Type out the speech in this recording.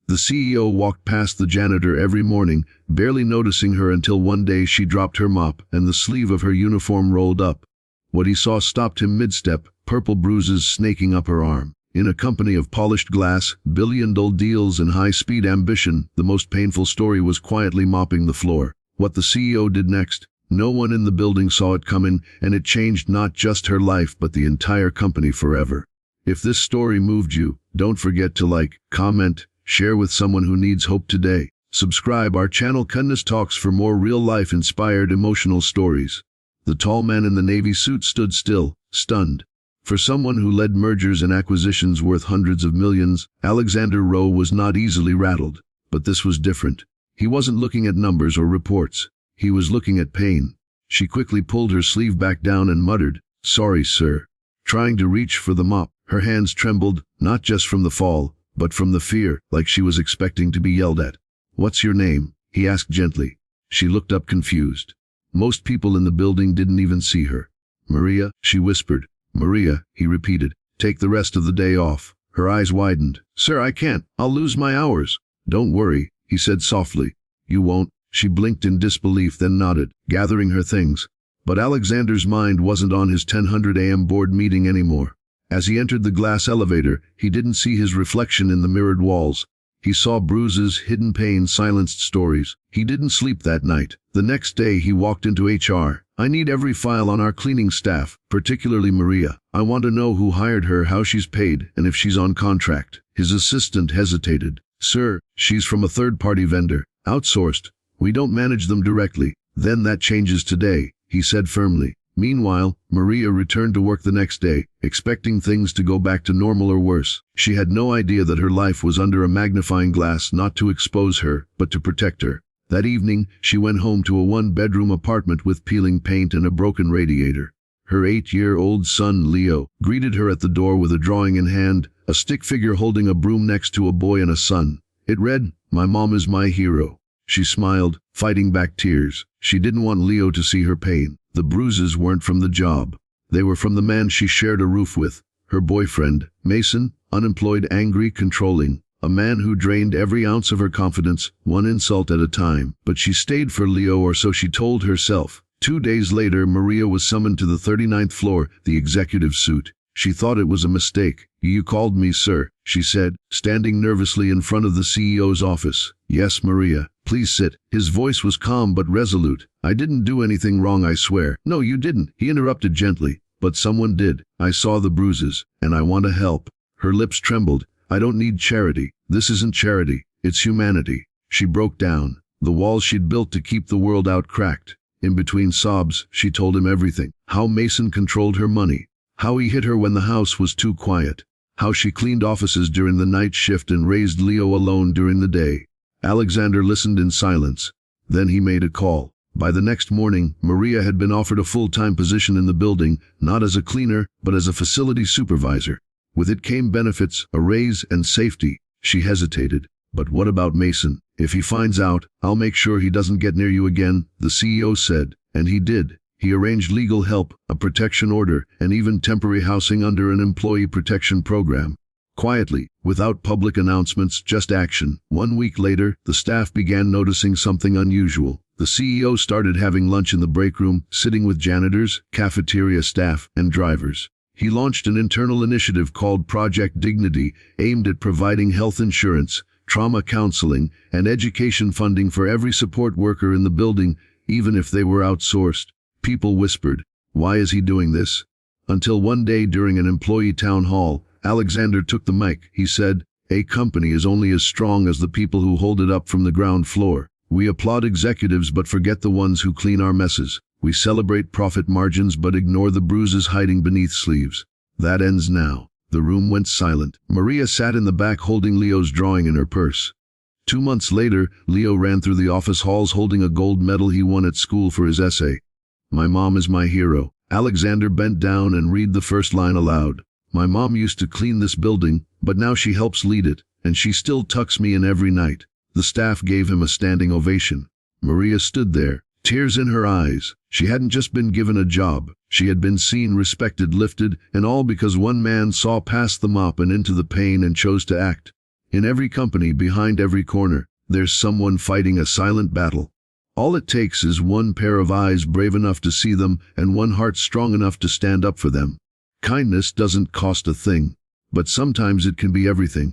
The CEO walked past the janitor every morning, barely noticing her until one day she dropped her mop and the sleeve of her uniform rolled up. What he saw stopped him mid-step, purple bruises snaking up her arm. In a company of polished glass, billion-dollar deals and high-speed ambition, the most painful story was quietly mopping the floor. What the CEO did next, no one in the building saw it coming, and it changed not just her life but the entire company forever. If this story moved you, don't forget to like, comment, share with someone who needs hope today. Subscribe our channel Kindness Talks for more real-life inspired emotional stories. The tall man in the navy suit stood still, stunned. For someone who led mergers and acquisitions worth hundreds of millions, Alexander Rowe was not easily rattled. But this was different. He wasn't looking at numbers or reports. He was looking at pain. She quickly pulled her sleeve back down and muttered, "Sorry, sir." Trying to reach for the mop, her hands trembled, not just from the fall, but from the fear, like she was expecting to be yelled at. "What's your name?" he asked gently. She looked up confused. Most people in the building didn't even see her. "Maria," she whispered. "Maria," he repeated. "Take the rest of the day off." Her eyes widened. "Sir, I can't. I'll lose my hours." "Don't worry," he said softly. "You won't." She blinked in disbelief, then nodded, gathering her things. But Alexander's mind wasn't on his 10:00 a.m. board meeting anymore. As he entered the glass elevator, he didn't see his reflection in the mirrored walls. He saw bruises, hidden pain, silenced stories. He didn't sleep that night. The next day he walked into HR. "I need every file on our cleaning staff, particularly Maria. I want to know who hired her, how she's paid, and if she's on contract." His assistant hesitated. "Sir, she's from a third-party vendor. Outsourced. We don't manage them directly." "Then that changes today," he said firmly. Meanwhile, Maria returned to work the next day, expecting things to go back to normal or worse. She had no idea that her life was under a magnifying glass, not to expose her, but to protect her. That evening, she went home to a one-bedroom apartment with peeling paint and a broken radiator. Her 8-year-old son, Leo, greeted her at the door with a drawing in hand, a stick figure holding a broom next to a boy and a sun. It read, "My mom is my hero." She smiled, fighting back tears. She didn't want Leo to see her pain. The bruises weren't from the job. They were from the man she shared a roof with. Her boyfriend, Mason, unemployed, angry, controlling. A man who drained every ounce of her confidence, one insult at a time. But she stayed for Leo, or so she told herself. 2 days later, Maria was summoned to the 39th floor, the executive suite. She thought it was a mistake. "You called me, sir," she said, standing nervously in front of the CEO's office. "Yes, Maria. Please sit." His voice was calm but resolute. "I didn't do anything wrong, I swear." "No, you didn't," he interrupted gently. "But someone did. I saw the bruises, and I want to help." Her lips trembled. "I don't need charity. This isn't charity. It's humanity." She broke down. The walls she'd built to keep the world out cracked. In between sobs, she told him everything. How Mason controlled her money. How he hit her when the house was too quiet. How she cleaned offices during the night shift and raised Leo alone during the day. Alexander listened in silence. Then he made a call. By the next morning, Maria had been offered a full-time position in the building, not as a cleaner, but as a facility supervisor. With it came benefits, a raise, and safety. She hesitated. "But what about Mason? If he finds out, I'll make sure he doesn't get near you again," the CEO said. And he did. He arranged legal help, a protection order, and even temporary housing under an employee protection program. Quietly, without public announcements, just action. 1 week later, the staff began noticing something unusual. The CEO started having lunch in the break room, sitting with janitors, cafeteria staff, and drivers. He launched an internal initiative called Project Dignity, aimed at providing health insurance, trauma counseling, and education funding for every support worker in the building, even if they were outsourced. People whispered, "Why is he doing this?" Until one day during an employee town hall, Alexander took the mic. He said, "A company is only as strong as the people who hold it up from the ground floor. We applaud executives but forget the ones who clean our messes. We celebrate profit margins but ignore the bruises hiding beneath sleeves. That ends now." The room went silent. Maria sat in the back holding Leo's drawing in her purse. 2 months later, Leo ran through the office halls holding a gold medal he won at school for his essay. "My mom is my hero." Alexander bent down and read the first line aloud. "My mom used to clean this building, but now she helps lead it, and she still tucks me in every night." The staff gave him a standing ovation. Maria stood there, tears in her eyes. She hadn't just been given a job. She had been seen, respected, lifted, and all because one man saw past the mop and into the pain and chose to act. In every company, behind every corner, there's someone fighting a silent battle. All it takes is one pair of eyes brave enough to see them and one heart strong enough to stand up for them. Kindness doesn't cost a thing, but sometimes it can be everything.